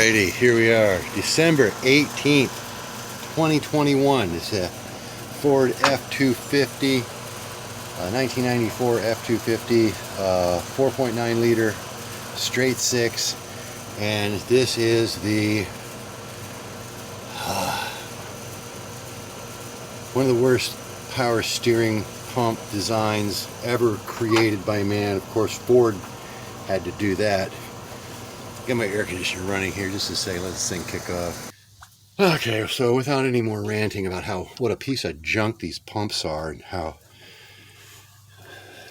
Alrighty, here we are, December 18th, 2021. It's a Ford F250, 1994 F250, 4.9 liter, straight six, and this is the one of the worst power steering pump designs ever created by man. Of course, Ford had to do that. Get my air conditioner running here just to say let this thing kick off. Okay, so without any more ranting about what a piece of junk these pumps are and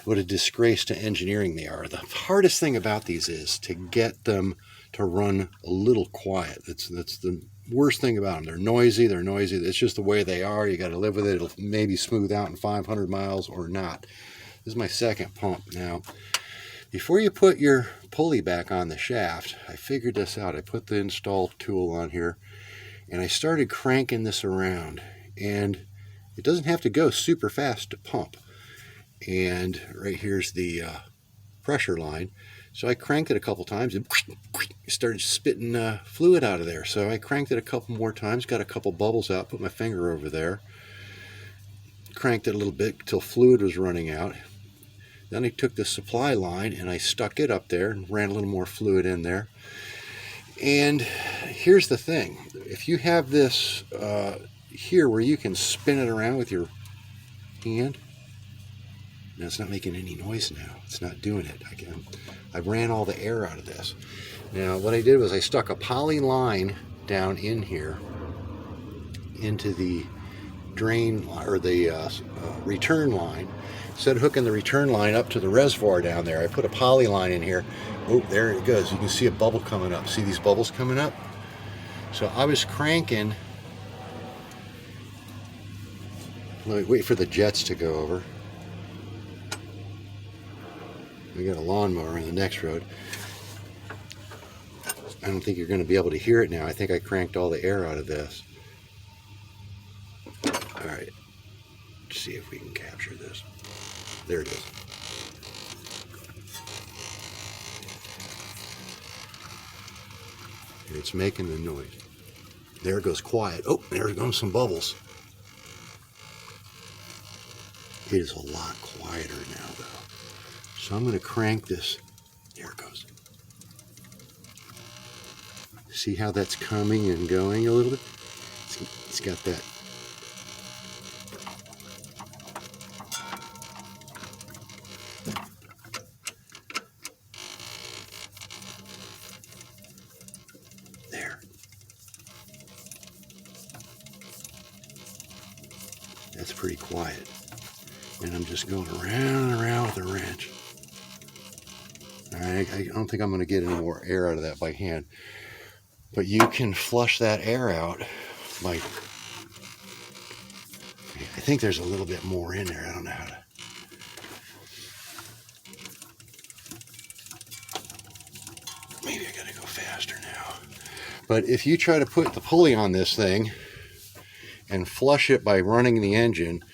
what a disgrace to engineering they are. The hardest thing about these is to get them to run a little quiet. That's the worst thing about them. They're noisy. It's just the way they are. You got to live with it. It'll maybe smooth out in 500 miles or not. This is my second pump now. Before you put your pulley back on the shaft, I figured this out. I put the install tool on here and I started cranking this around, and it doesn't have to go super fast to pump. And right here's the pressure line. So I cranked it a couple times and started spitting fluid out of there. So I cranked it a couple more times, got a couple bubbles out, put my finger over there, cranked it a little bit till fluid was running out. Then I took the supply line and I stuck it up there and ran a little more fluid in there. And here's the thing. If you have this here where you can spin it around with your hand, now it's not making any noise now. It's not doing it. I ran all the air out of this. Now what I did was I stuck a poly line down in here into the drain or the return line. Instead of hooking the return line up to the reservoir down there, I put a poly line in here. Oh, there it goes. You can see a bubble coming up. See these bubbles coming up? So I was cranking. Let me wait for the jets to go over. We got a lawnmower on the next road. I don't think you're going to be able to hear it now. I think I cranked all the air out of this. All right. Let's see if we can capture this. There it is. And it's making the noise. There it goes quiet. Oh, there goes some bubbles. It is a lot quieter now, though. So I'm going to crank this. There it goes. See how that's coming and going a little bit? It's got that. There. That's pretty quiet. And I'm just going around and around with the wrench. I don't think I'm going to get any more air out of that by hand. But you can flush that air out by... I think there's a little bit more in there. I don't know how to... Maybe I got to go faster now. But if you try to put the pulley on this thing and flush it by running the engine,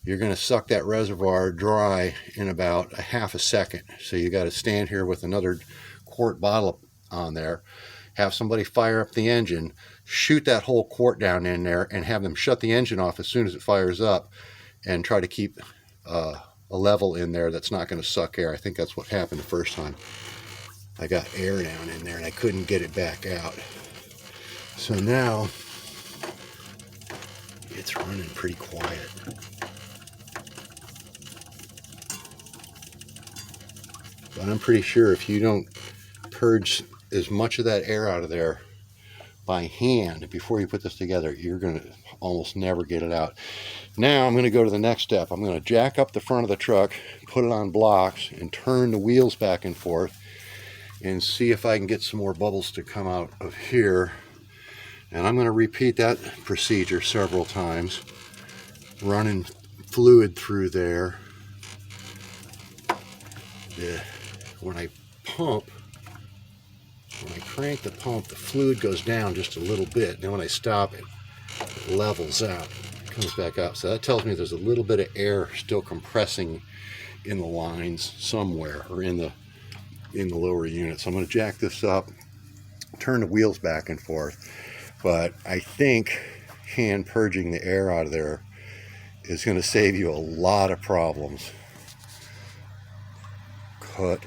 you're going to suck that reservoir dry in about a half a second. So you got to stand here with another quart bottle on there, have somebody fire up the engine, shoot that whole quart down in there, and have them shut the engine off as soon as it fires up, and try to keep a level in there that's not going to suck air. I think that's what happened the first time. I got air down in there and I couldn't get it back out. So now it's running pretty quiet. But I'm pretty sure if you don't purge as much of that air out of there by hand before you put this together, you're going to almost never get it out. Now I'm going to go to the next step. I'm going to jack up the front of the truck, put it on blocks, and turn the wheels back and forth and see if I can get some more bubbles to come out of here. And I'm going to repeat that procedure several times, running fluid through there. When I crank the pump, the fluid goes down just a little bit. Then when I stop, it levels out, comes back up. So that tells me there's a little bit of air still compressing in the lines somewhere, or in the lower unit. So I'm going to jack this up, turn the wheels back and forth. But I think hand purging the air out of there is going to save you a lot of problems. Cut.